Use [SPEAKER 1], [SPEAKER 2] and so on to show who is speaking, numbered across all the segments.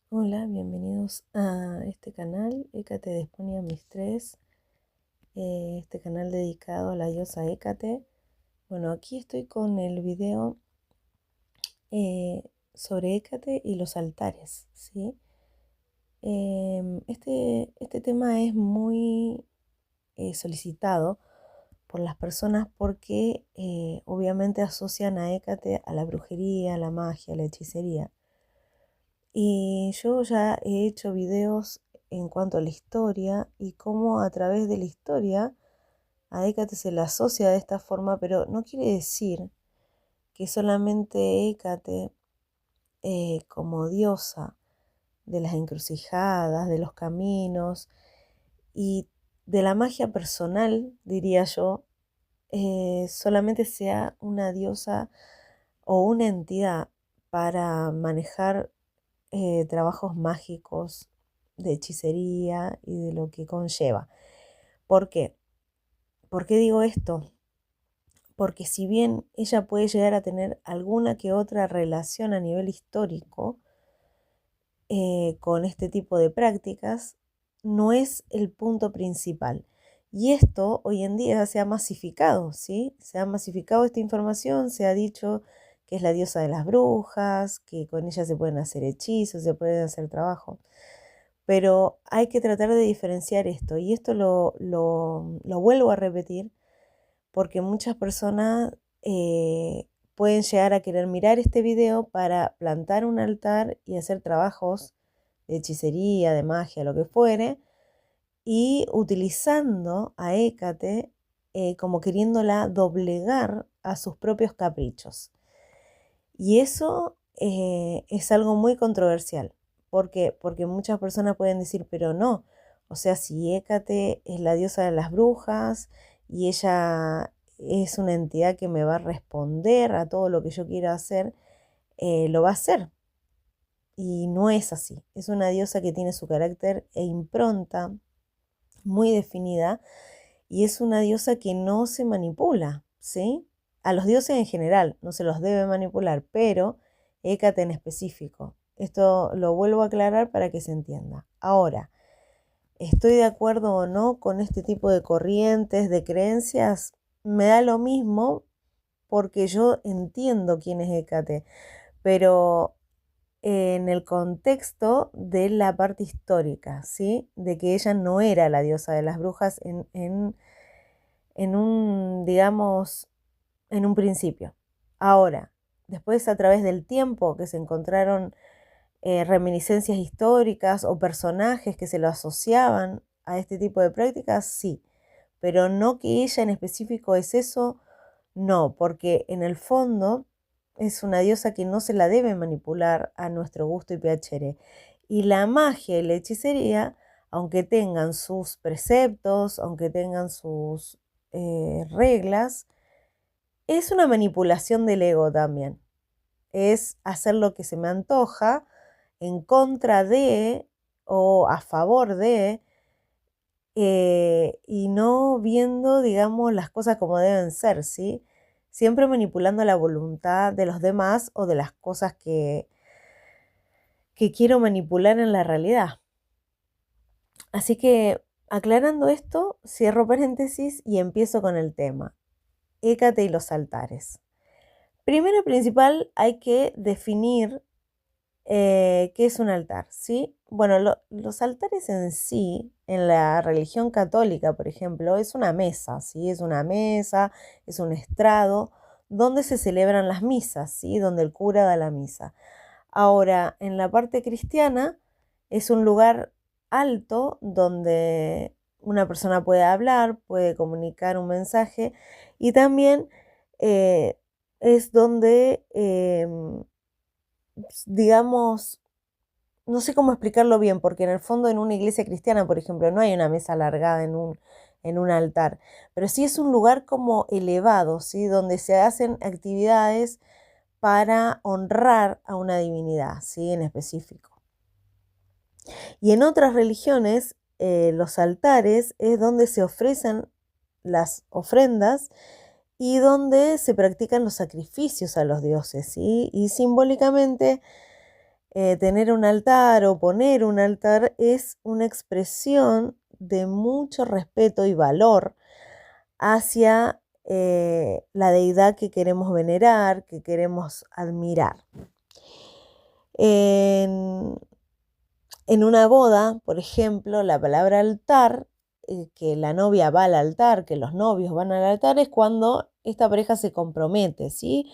[SPEAKER 1] Hola, bienvenidos a este canal, Hécate de Esponia Mistress, este canal dedicado a la diosa Hécate. Bueno, aquí estoy con el video eh, sobre Hécate y los altares, ¿sí? Este tema es muy solicitado por las personas porque obviamente asocian a Hécate a la brujería, a la magia, a la hechicería. Y yo ya he hecho videos en cuanto a la historia y cómo a través de la historia a Hécate se la asocia de esta forma, pero no quiere decir que solamente Hécate como diosa de las encrucijadas, de los caminos y de la magia personal, diría yo, solamente sea una diosa o una entidad para manejar trabajos mágicos de hechicería y de lo que conlleva. ¿Por qué? ¿Por qué digo esto? Porque si bien ella puede llegar a tener alguna que otra relación a nivel histórico con este tipo de prácticas, no es el punto principal. Y esto hoy en día se ha masificado, ¿sí? Se ha masificado esta información, se ha dicho que es la diosa de las brujas, que con ella se pueden hacer hechizos, se pueden hacer trabajos. Pero hay que tratar de diferenciar esto. Y esto lo vuelvo a repetir porque muchas personas pueden llegar a querer mirar este video para plantar un altar y hacer trabajos de hechicería, de magia, lo que fuere, y utilizando a Hécate como queriéndola doblegar a sus propios caprichos. Y eso es algo muy controversial. ¿Por qué? Porque muchas personas pueden decir, pero no, o sea, si Hécate es la diosa de las brujas y ella es una entidad que me va a responder a todo lo que yo quiera hacer, lo va a hacer. Y no es así. Es una diosa que tiene su carácter e impronta muy definida y es una diosa que no se manipula, ¿sí? A los dioses en general no se los debe manipular, pero Hécate en específico. Esto lo vuelvo a aclarar para que se entienda. Ahora, ¿estoy de acuerdo o no con este tipo de corrientes, de creencias? Me da lo mismo porque yo entiendo quién es Hécate, pero en el contexto de la parte histórica, ¿sí? De que ella no era la diosa de las brujas en un, digamos, en un principio. Ahora, después a través del tiempo que se encontraron reminiscencias históricas o personajes que se lo asociaban a este tipo de prácticas, sí, pero no que ella en específico es eso, no, porque en el fondo es una diosa que no se la debe manipular a nuestro gusto y piacere. Y la magia y la hechicería, aunque tengan sus preceptos, aunque tengan sus reglas, es una manipulación del ego también. Es hacer lo que se me antoja en contra de o a favor de y no viendo, digamos, las cosas como deben ser, ¿sí? Siempre manipulando la voluntad de los demás o de las cosas que quiero manipular en la realidad. Así que, aclarando esto, cierro paréntesis y empiezo con el tema. Hécate y los altares. Primero y principal hay que definir qué es un altar, ¿sí? Bueno, los altares en sí, en la religión católica, por ejemplo, es una mesa, ¿sí? Es una mesa, es un estrado donde se celebran las misas, ¿sí? Donde el cura da la misa. Ahora, en la parte cristiana, es un lugar alto donde una persona puede hablar, puede comunicar un mensaje y también eh, es donde, digamos, no sé cómo explicarlo bien, porque en el fondo en una iglesia cristiana, por ejemplo, no hay una mesa alargada en un altar, pero sí es un lugar como elevado, ¿sí? Donde se hacen actividades para honrar a una divinidad, ¿sí? En específico. Y en otras religiones, los altares es donde se ofrecen las ofrendas y donde se practican los sacrificios a los dioses, ¿sí? Y simbólicamente tener un altar o poner un altar es una expresión de mucho respeto y valor hacia la deidad que queremos venerar, que queremos admirar. En una boda, por ejemplo, la palabra altar, que la novia va al altar, que los novios van al altar, es cuando esta pareja se compromete, ¿sí?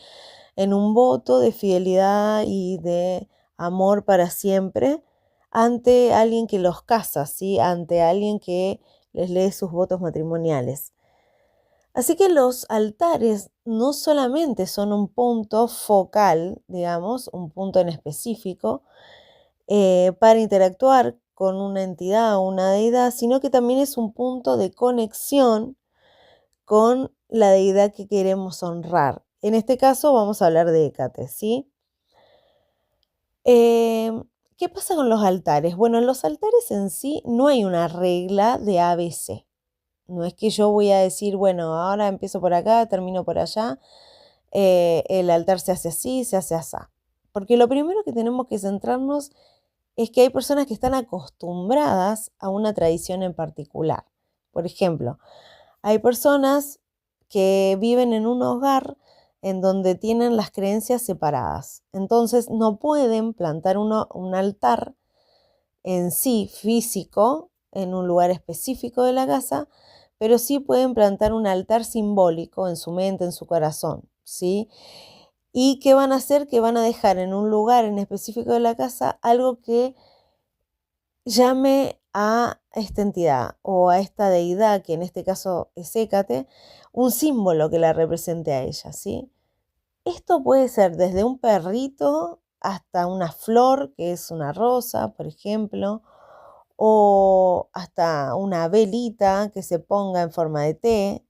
[SPEAKER 1] En un voto de fidelidad y de amor para siempre ante alguien que los casa, ¿sí? Ante alguien que les lee sus votos matrimoniales. Así que los altares no solamente son un punto focal, digamos, un punto en específico, para interactuar con una entidad o una deidad, sino que también es un punto de conexión con la deidad que queremos honrar. En este caso vamos a hablar de Hécate, ¿sí? ¿Qué pasa con los altares? Bueno, en los altares en sí no hay una regla de ABC. No es que yo voy a decir, bueno, ahora empiezo por acá, termino por allá, el altar se hace así, se hace así. Porque lo primero que tenemos que centrarnos es que hay personas que están acostumbradas a una tradición en particular. Por ejemplo, hay personas que viven en un hogar en donde tienen las creencias separadas. Entonces no pueden plantar un altar en sí físico en un lugar específico de la casa, pero sí pueden plantar un altar simbólico en su mente, en su corazón, ¿sí? ¿Y qué van a hacer? Que van a dejar en un lugar en específico de la casa algo que llame a esta entidad o a esta deidad, que en este caso es Hécate, un símbolo que la represente a ella, ¿sí? Esto puede ser desde un perrito hasta una flor, que es una rosa, por ejemplo, o hasta una velita que se ponga en forma de té,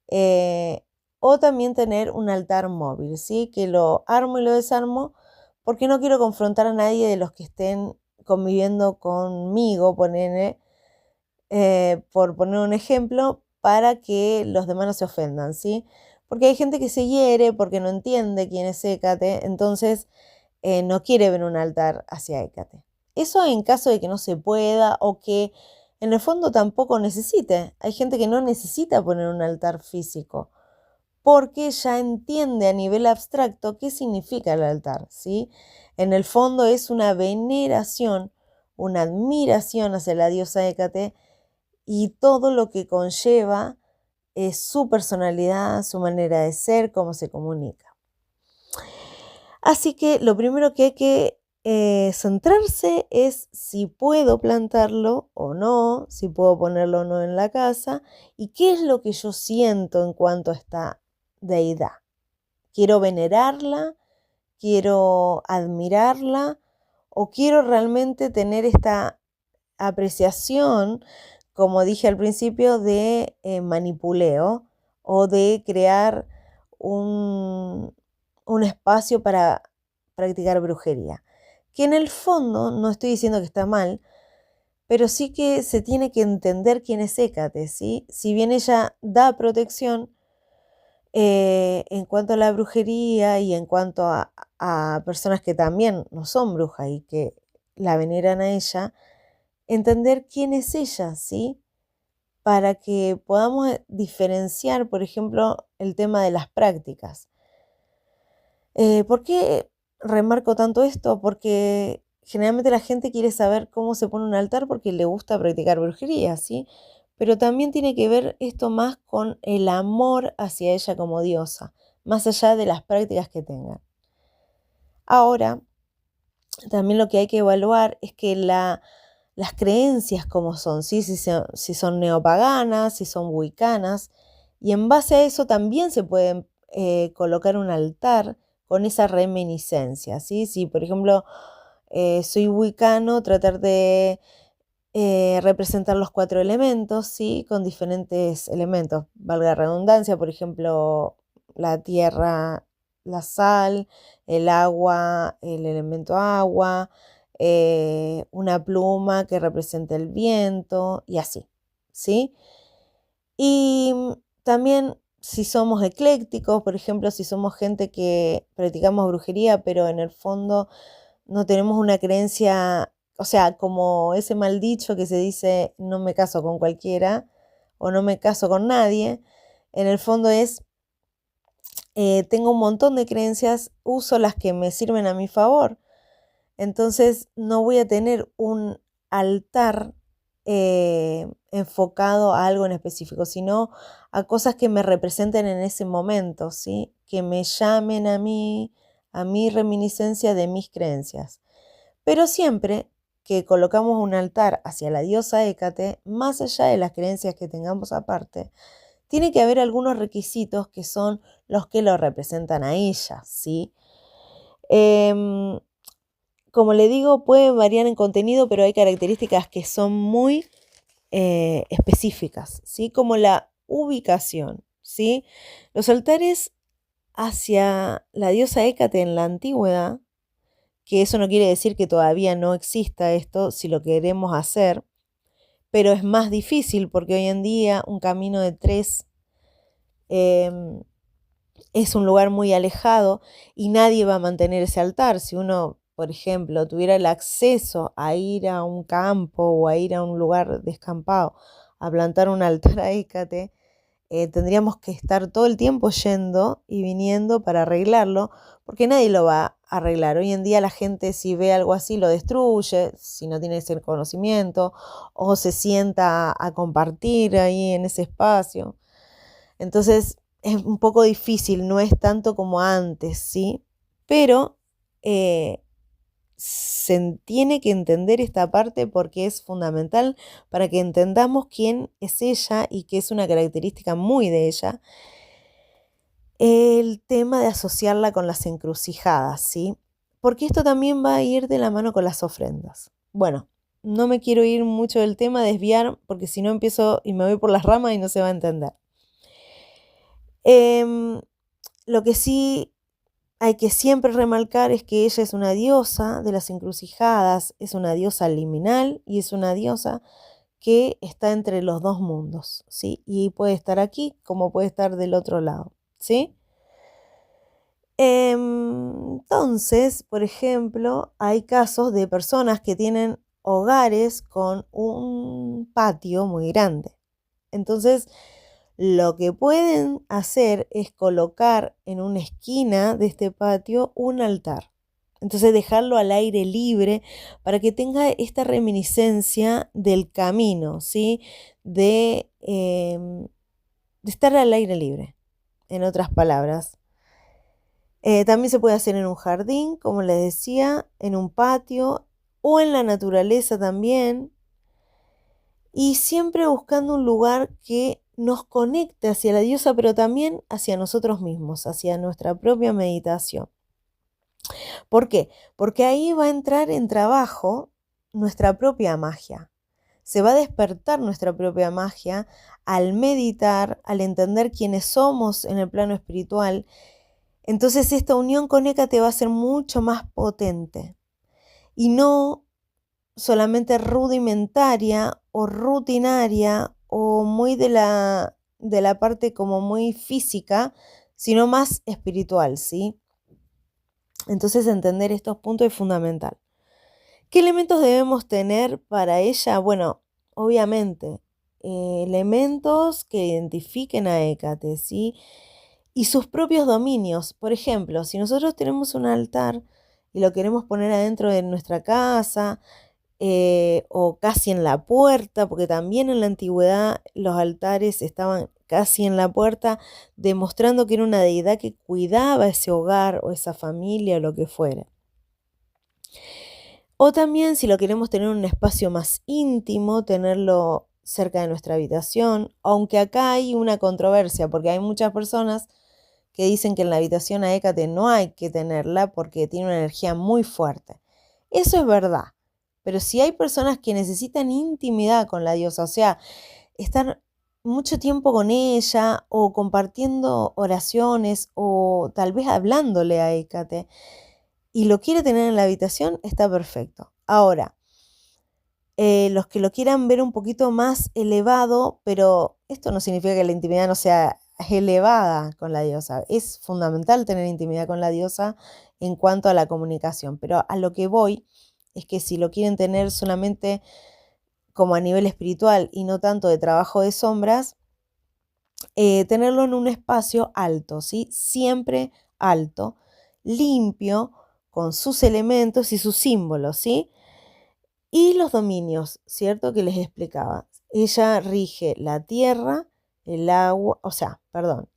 [SPEAKER 1] eh, o también tener un altar móvil, ¿sí? Que lo armo y lo desarmo porque no quiero confrontar a nadie de los que estén conviviendo conmigo, por poner un ejemplo, para que los demás no se ofendan, ¿sí? Porque hay gente que se hiere porque no entiende quién es Hécate, entonces no quiere ver un altar hacia Hécate. Eso en caso de que no se pueda o que en el fondo tampoco necesite. Hay gente que no necesita poner un altar físico porque ya entiende a nivel abstracto qué significa el altar, ¿sí? En el fondo es una veneración, una admiración hacia la diosa Hécate y todo lo que conlleva es su personalidad, su manera de ser, cómo se comunica. Así que lo primero que hay que centrarse es si puedo plantarlo o no, si puedo ponerlo o no en la casa y qué es lo que yo siento en cuanto a esta deidad. ¿Quiero venerarla? ¿Quiero admirarla? ¿O quiero realmente tener esta apreciación, como dije al principio, de manipuleo o de crear un espacio para practicar brujería? Que en el fondo, no estoy diciendo que está mal, pero sí que se tiene que entender quién es Hécate, ¿sí? Si bien ella da protección, en cuanto a la brujería y en cuanto a personas que también no son brujas y que la veneran a ella, entender quién es ella, ¿sí? Para que podamos diferenciar, por ejemplo, el tema de las prácticas. ¿Por qué remarco tanto esto? Porque generalmente la gente quiere saber cómo se pone un altar porque le gusta practicar brujería, ¿sí? Pero también tiene que ver esto más con el amor hacia ella como diosa, más allá de las prácticas que tengan. Ahora, también lo que hay que evaluar es que las creencias como son, ¿sí? Si son neopaganas, si son wiccanas, y en base a eso también se pueden colocar un altar con esa reminiscencia, ¿sí? Si, por ejemplo, soy wicano, tratar de representar los 4 elementos, ¿sí? Con diferentes elementos, valga la redundancia, por ejemplo, la tierra, la sal, el agua, el elemento agua, una pluma que represente el viento y así, ¿sí? Y también si somos eclécticos, por ejemplo, si somos gente que practicamos brujería, pero en el fondo no tenemos una creencia, o sea, como ese mal dicho que se dice no me caso con cualquiera o no me caso con nadie, en el fondo es tengo un montón de creencias, uso las que me sirven a mi favor. Entonces no voy a tener un altar enfocado a algo en específico, sino a cosas que me representen en ese momento, ¿sí? Que me llamen a mi reminiscencia de mis creencias. Pero siempre que colocamos un altar hacia la diosa Hécate, más allá de las creencias que tengamos aparte, tiene que haber algunos requisitos que son los que lo representan a ella, ¿sí? Como le digo, puede variar en contenido, pero hay características que son muy específicas, ¿sí? Como la ubicación, ¿sí? Los altares hacia la diosa Hécate en la antigüedad, que eso no quiere decir que todavía no exista esto si lo queremos hacer, pero es más difícil porque hoy en día un camino de 3 es un lugar muy alejado y nadie va a mantener ese altar. Si uno, por ejemplo, tuviera el acceso a ir a un campo o a ir a un lugar descampado a plantar un altar a Hécate, tendríamos que estar todo el tiempo yendo y viniendo para arreglarlo, porque nadie lo va a arreglar. Hoy en día la gente, si ve algo así, lo destruye, si no tiene ese conocimiento, o se sienta a compartir ahí en ese espacio. Entonces es un poco difícil, no es tanto como antes, ¿sí? Pero se tiene que entender esta parte porque es fundamental para que entendamos quién es ella y que es una característica muy de ella. El tema de asociarla con las encrucijadas, ¿sí? Porque esto también va a ir de la mano con las ofrendas. Bueno, no me quiero ir mucho del tema, desviar, porque si no empiezo y me voy por las ramas y no se va a entender. Lo que sí hay que siempre remarcar es que ella es una diosa de las encrucijadas, es una diosa liminal y es una diosa que está entre los dos mundos, ¿sí? Y puede estar aquí como puede estar del otro lado, ¿sí? Entonces, por ejemplo, hay casos de personas que tienen hogares con un patio muy grande. Entonces, lo que pueden hacer es colocar en una esquina de este patio un altar. Entonces dejarlo al aire libre para que tenga esta reminiscencia del camino, ¿sí? De estar al aire libre, en otras palabras. También se puede hacer en un jardín, como les decía, en un patio o en la naturaleza también. Y siempre buscando un lugar que nos conecte hacia la diosa, pero también hacia nosotros mismos, hacia nuestra propia meditación. ¿Por qué? Porque ahí va a entrar en trabajo nuestra propia magia. Se va a despertar nuestra propia magia al meditar, al entender quiénes somos en el plano espiritual. Entonces esta unión con Hécate va a ser mucho más potente y no solamente rudimentaria o rutinaria o muy de la parte como muy física, sino más espiritual, ¿sí? Entonces entender estos puntos es fundamental. ¿Qué elementos debemos tener para ella? Bueno, obviamente, elementos que identifiquen a Hécate, ¿sí? Y sus propios dominios. Por ejemplo, si nosotros tenemos un altar y lo queremos poner adentro de nuestra casa, o casi en la puerta, porque también en la antigüedad los altares estaban casi en la puerta, demostrando que era una deidad que cuidaba ese hogar o esa familia o lo que fuera. O también si lo queremos tener en un espacio más íntimo, tenerlo cerca de nuestra habitación, aunque acá hay una controversia, porque hay muchas personas que dicen que en la habitación a Hécate no hay que tenerla porque tiene una energía muy fuerte. Eso es verdad. Pero si hay personas que necesitan intimidad con la diosa, o sea, estar mucho tiempo con ella o compartiendo oraciones o tal vez hablándole a Hécate y lo quiere tener en la habitación, está perfecto. Ahora, los que lo quieran ver un poquito más elevado, pero esto no significa que la intimidad no sea elevada con la diosa. Es fundamental tener intimidad con la diosa en cuanto a la comunicación, pero a lo que voy es que si lo quieren tener solamente como a nivel espiritual y no tanto de trabajo de sombras, tenerlo en un espacio alto, ¿sí? Siempre alto, limpio, con sus elementos y sus símbolos, ¿sí? Y los dominios, ¿cierto? Que les explicaba. Ella rige la tierra, el agua,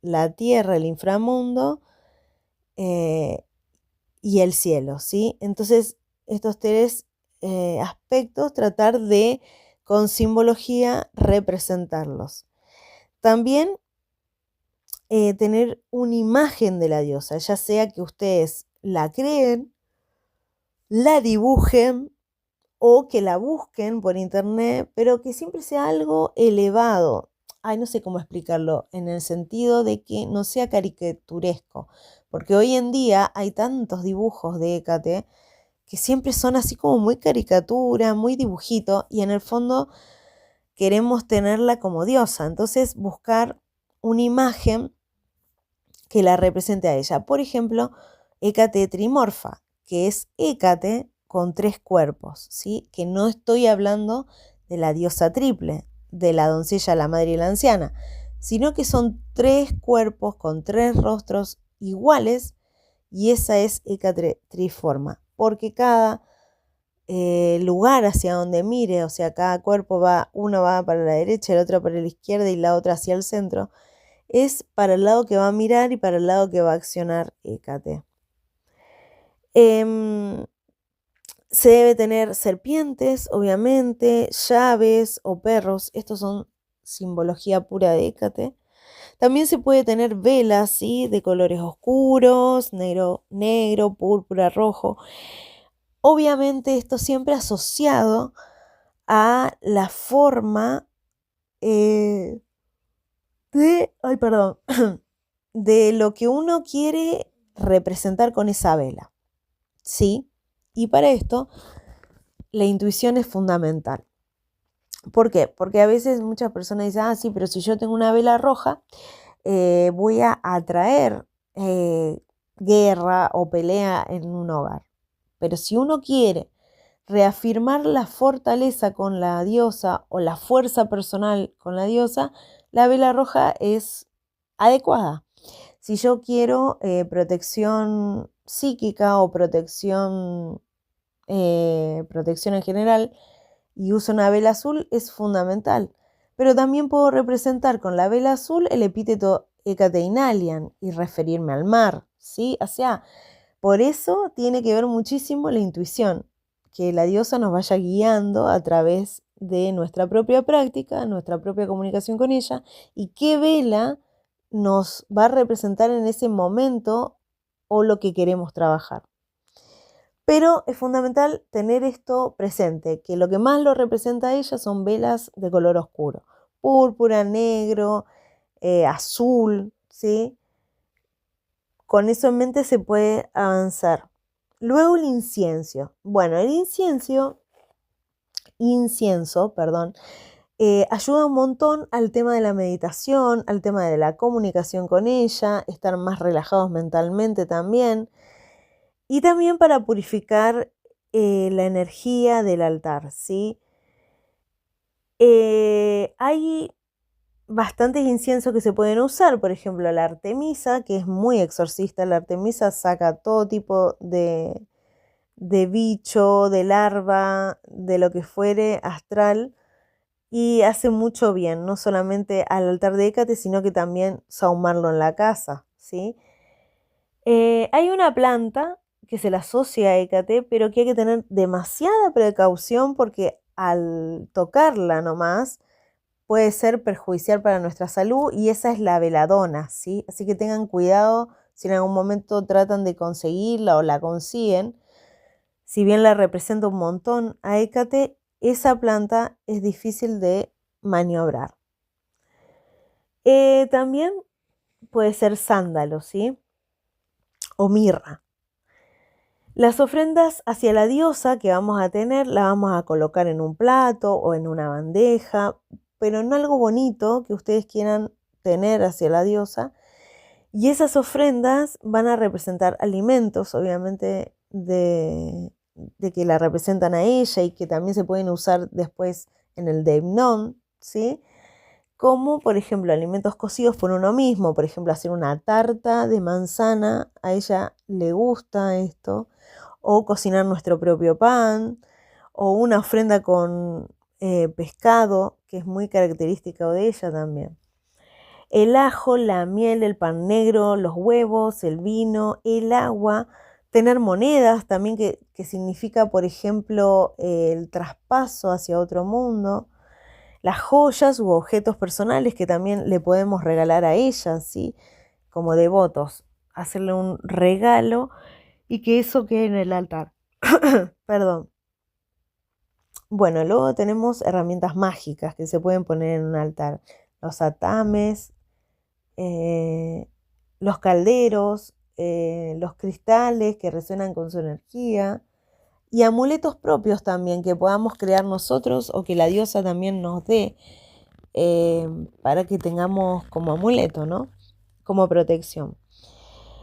[SPEAKER 1] la tierra, el inframundo y el cielo, ¿sí? Entonces, estos tres aspectos, tratar de, con simbología, representarlos. También tener una imagen de la diosa, ya sea que ustedes la creen, la dibujen o que la busquen por internet, pero que siempre sea algo elevado. Ay, no sé cómo explicarlo, en el sentido de que no sea caricaturesco, porque hoy en día hay tantos dibujos de Hécate que siempre son así como muy caricatura, muy dibujito, y en el fondo queremos tenerla como diosa. Entonces buscar una imagen que la represente a ella. Por ejemplo, Hécate trimorfa, que es Hécate con 3 cuerpos, ¿sí? Que no estoy hablando de la diosa triple, de la doncella, la madre y la anciana, sino que son 3 cuerpos con 3 rostros iguales, y esa es Hécate triforma, porque cada lugar hacia donde mire, o sea, cada cuerpo va, uno va para la derecha, el otro para la izquierda y la otra hacia el centro, es para el lado que va a mirar y para el lado que va a accionar Hécate. Se debe tener serpientes, obviamente, llaves o perros. Estos son simbología pura de Hécate. También se puede tener velas, ¿sí? De colores oscuros, negro, púrpura, rojo. Obviamente esto siempre asociado a la forma de lo que uno quiere representar con esa vela, ¿sí? Y para esto la intuición es fundamental. ¿Por qué? Porque a veces muchas personas dicen, sí, pero si yo tengo una vela roja, voy a atraer guerra o pelea en un hogar. Pero si uno quiere reafirmar la fortaleza con la diosa o la fuerza personal con la diosa, la vela roja es adecuada. Si yo quiero protección psíquica o protección en general y uso una vela azul, es fundamental. Pero también puedo representar con la vela azul el epíteto Hécate Inalian y referirme al mar, ¿sí? O sea, por eso tiene que ver muchísimo la intuición, que la diosa nos vaya guiando a través de nuestra propia práctica, nuestra propia comunicación con ella, y qué vela nos va a representar en ese momento o lo que queremos trabajar. Pero es fundamental tener esto presente, que lo que más lo representa a ella son velas de color oscuro, púrpura, negro, azul, ¿sí? Con eso en mente se puede avanzar. Luego el incienso. Bueno, el incienso, ayuda un montón al tema de la meditación, al tema de la comunicación con ella, estar más relajados mentalmente también. Y también para purificar la energía del altar, ¿sí? Hay bastantes inciensos que se pueden usar, por ejemplo la Artemisa, que es muy exorcista. La Artemisa saca todo tipo de bicho, de larva, de lo que fuere astral, y hace mucho bien, no solamente al altar de Hécate, sino que también sahumarlo en la casa, ¿sí? Hay una planta que se la asocia a Hécate, pero que hay que tener demasiada precaución porque al tocarla nomás puede ser perjudicial para nuestra salud, y esa es la veladona, ¿sí? Así que tengan cuidado si en algún momento tratan de conseguirla o la consiguen. Si bien la representa un montón a Hécate, esa planta es difícil de maniobrar. También puede ser sándalo, ¿sí? O mirra. Las ofrendas hacia la diosa que vamos a tener, la vamos a colocar en un plato o en una bandeja, pero en algo bonito que ustedes quieran tener hacia la diosa. Y esas ofrendas van a representar alimentos, obviamente, de que la representan a ella y que también se pueden usar después en el Deimnon, ¿sí? Como, por ejemplo, alimentos cocidos por uno mismo, por ejemplo, hacer una tarta de manzana, a ella le gusta esto, o cocinar nuestro propio pan, o una ofrenda con pescado, que es muy característica de ella también. El ajo, la miel, el pan negro, los huevos, el vino, el agua, tener monedas también que significa, por ejemplo, el traspaso hacia otro mundo, las joyas u objetos personales que también le podemos regalar a ella, ¿sí? Como devotos, hacerle un regalo y que eso quede en el altar. Perdón. Bueno, luego tenemos herramientas mágicas que se pueden poner en un altar. Los atames, los calderos, los cristales que resuenan con su energía y amuletos propios también que podamos crear nosotros o que la diosa también nos dé para que tengamos como amuleto, ¿no? Como protección.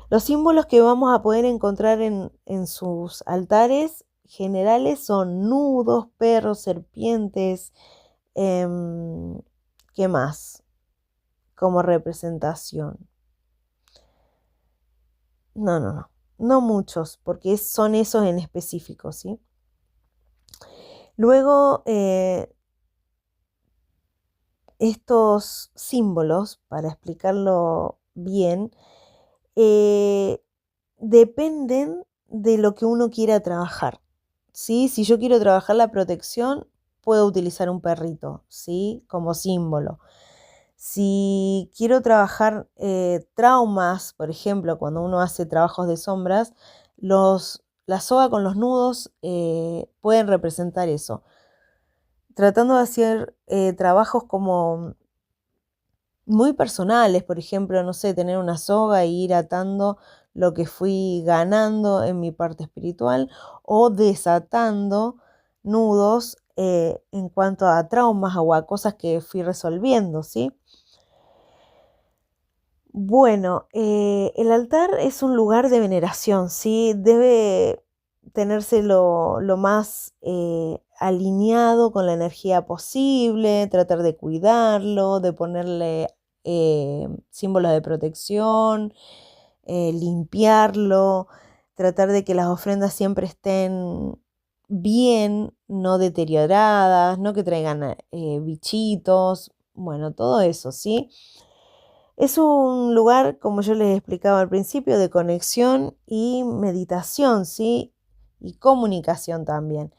[SPEAKER 1] Los símbolos que vamos a poder encontrar en sus altares generales son nudos, perros, serpientes, ¿qué más? Como representación. No muchos, porque son esos en específico, ¿sí? Luego, estos símbolos, para explicarlo bien, dependen de lo que uno quiera trabajar, ¿sí? Si yo quiero trabajar la protección, puedo utilizar un perrito, ¿sí? Como símbolo. Si quiero trabajar traumas, por ejemplo, cuando uno hace trabajos de sombras, la soga con los nudos pueden representar eso. Tratando de hacer trabajos como muy personales, por ejemplo, no sé, tener una soga e ir atando lo que fui ganando en mi parte espiritual o desatando nudos en cuanto a traumas o a cosas que fui resolviendo, ¿sí? Bueno, el altar es un lugar de veneración, ¿sí? Debe tenerse lo más alineado con la energía posible, tratar de cuidarlo, de ponerle símbolos de protección, limpiarlo, tratar de que las ofrendas siempre estén bien, no deterioradas, no que traigan bichitos, bueno, todo eso, ¿sí? Es un lugar, como yo les explicaba al principio, de conexión y meditación, ¿sí? Y comunicación también.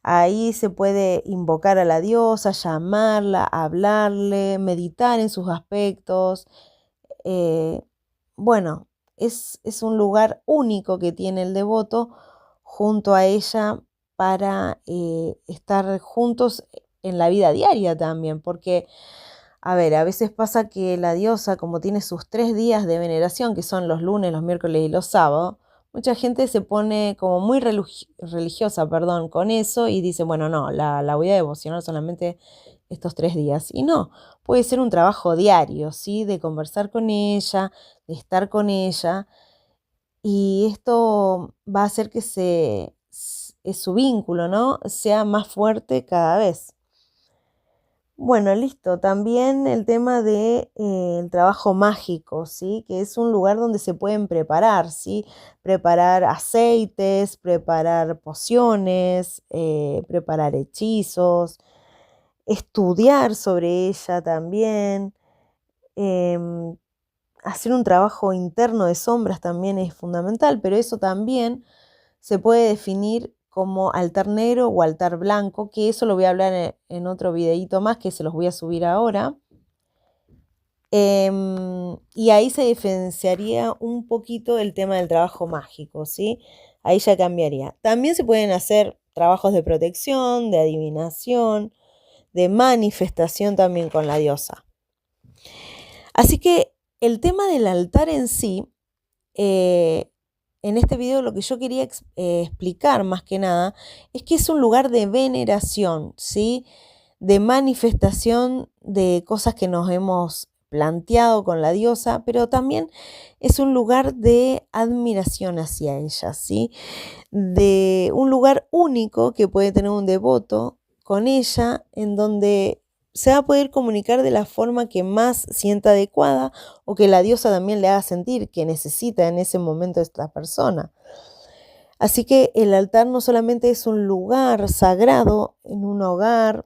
[SPEAKER 1] Ahí se puede invocar a la diosa, llamarla, hablarle, meditar en sus aspectos. Bueno, es un lugar único que tiene el devoto junto a ella para estar juntos en la vida diaria también, porque a ver, a veces pasa que la diosa, como tiene sus 3 días de veneración, que son los lunes, los miércoles y los sábados, mucha gente se pone como muy religiosa, perdón, con eso y dice, bueno, no, la voy a devocionar solamente estos 3 días. Y no, puede ser un trabajo diario, ¿sí? De conversar con ella, de estar con ella. Y esto va a hacer que su vínculo, ¿no? Sea más fuerte cada vez. Bueno, listo. También el tema de el trabajo mágico, ¿sí? Que es un lugar donde se pueden preparar, ¿sí? Preparar aceites, preparar pociones, preparar hechizos, estudiar sobre ella también. em, Hacer un trabajo interno de sombras también es fundamental, pero eso también se puede definir como altar negro o altar blanco, que eso lo voy a hablar en otro videito más que se los voy a subir ahora. Y ahí se diferenciaría un poquito el tema del trabajo mágico, ¿sí? Ahí ya cambiaría. También se pueden hacer trabajos de protección, de adivinación, de manifestación también con la diosa. Así que el tema del altar en sí, en este video lo que yo quería explicar más que nada es que es un lugar de veneración, ¿sí? De manifestación de cosas que nos hemos planteado con la diosa, pero también es un lugar de admiración hacia ella, ¿sí? De un lugar único que puede tener un devoto con ella, en donde se va a poder comunicar de la forma que más sienta adecuada o que la diosa también le haga sentir que necesita en ese momento esta persona. Así que el altar no solamente es un lugar sagrado en un hogar,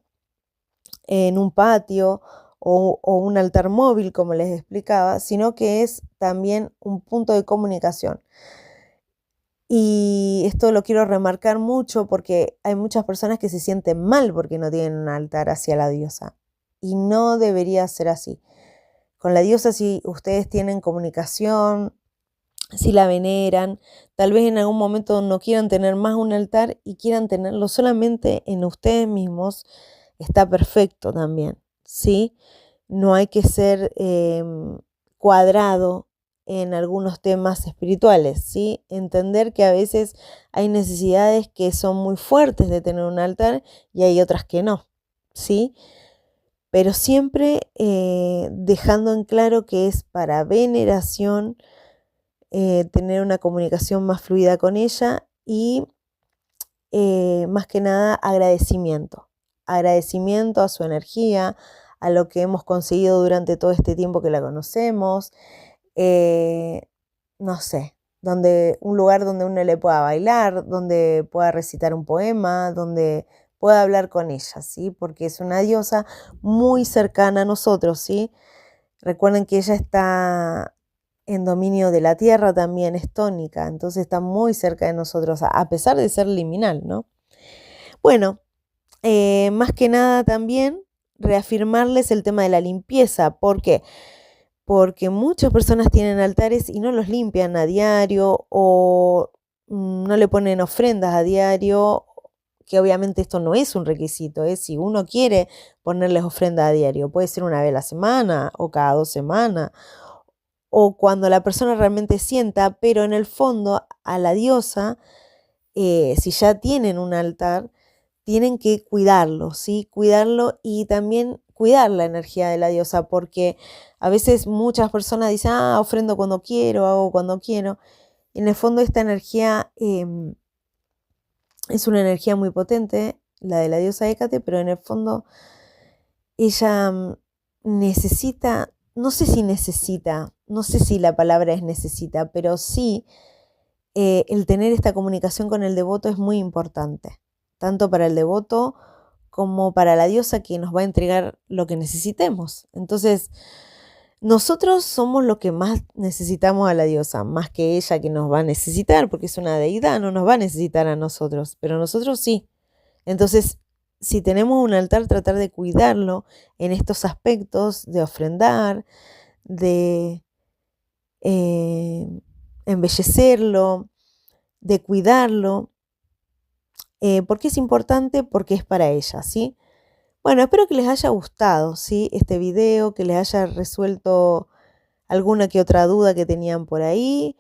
[SPEAKER 1] en un patio o un altar móvil, como les explicaba, sino que es también un punto de comunicación. Y esto lo quiero remarcar mucho porque hay muchas personas que se sienten mal porque no tienen un altar hacia la diosa. Y no debería ser así. Con la diosa, si ustedes tienen comunicación, si la veneran, tal vez en algún momento no quieran tener más un altar y quieran tenerlo solamente en ustedes mismos, está perfecto también, ¿sí? No hay que ser cuadrado en algunos temas espirituales, ¿sí? Entender que a veces hay necesidades que son muy fuertes de tener un altar y hay otras que no, ¿sí? Pero siempre dejando en claro que es para veneración, tener una comunicación más fluida con ella y más que nada agradecimiento. Agradecimiento a su energía, a lo que hemos conseguido durante todo este tiempo que la conocemos. No sé, un lugar donde uno le pueda bailar, donde pueda recitar un poema, donde pueda hablar con ella, ¿sí? Porque es una diosa muy cercana a nosotros, ¿sí? Recuerden que ella está en dominio de la tierra, también es tónica, entonces está muy cerca de nosotros, a pesar de ser liminal, ¿no? Bueno, más que nada también reafirmarles el tema de la limpieza. ¿Por qué? Porque muchas personas tienen altares y no los limpian a diario o no le ponen ofrendas a diario, que obviamente esto no es un requisito, es si uno quiere ponerles ofrenda a diario, puede ser una vez a la semana o cada 2 semanas, o cuando la persona realmente sienta, pero en el fondo a la diosa, si ya tienen un altar, tienen que cuidarlo, ¿sí? Cuidarlo y también cuidar la energía de la diosa, porque a veces muchas personas dicen, ofrendo cuando quiero, hago cuando quiero. En el fondo esta energía es una energía muy potente, la de la diosa Hécate, pero en el fondo ella necesita, no sé si la palabra es necesita, pero sí el tener esta comunicación con el devoto es muy importante, tanto para el devoto como para la diosa que nos va a entregar lo que necesitemos. Entonces, nosotros somos lo que más necesitamos a la diosa, más que ella que nos va a necesitar, porque es una deidad, no nos va a necesitar a nosotros, pero nosotros sí. Entonces, si tenemos un altar, tratar de cuidarlo en estos aspectos, de ofrendar, de embellecerlo, de cuidarlo. ¿Por qué es importante? Porque es para ella, ¿sí? Bueno, espero que les haya gustado, ¿sí? Este video, que les haya resuelto alguna que otra duda que tenían por ahí.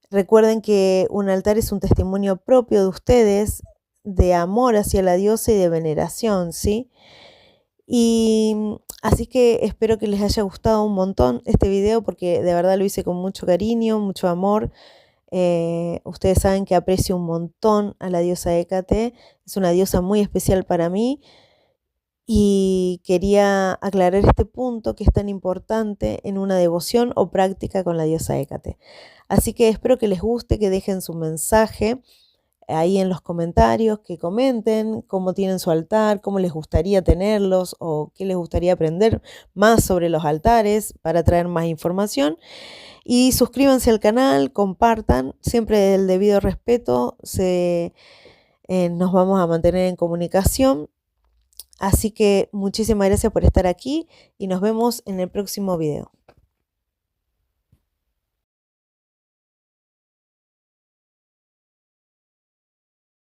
[SPEAKER 1] Recuerden que un altar es un testimonio propio de ustedes, de amor hacia la diosa y de veneración, ¿sí? Y así que espero que les haya gustado un montón este video porque de verdad lo hice con mucho cariño, mucho amor. Ustedes saben que aprecio un montón a la diosa Hécate, es una diosa muy especial para mí y quería aclarar este punto que es tan importante en una devoción o práctica con la diosa Hécate. Así que espero que les guste, que dejen su mensaje ahí en los comentarios, que comenten cómo tienen su altar, cómo les gustaría tenerlos o qué les gustaría aprender más sobre los altares para traer más información. Y suscríbanse al canal, compartan, siempre del debido respeto, nos vamos a mantener en comunicación. Así que muchísimas gracias por estar aquí y nos vemos en el próximo video.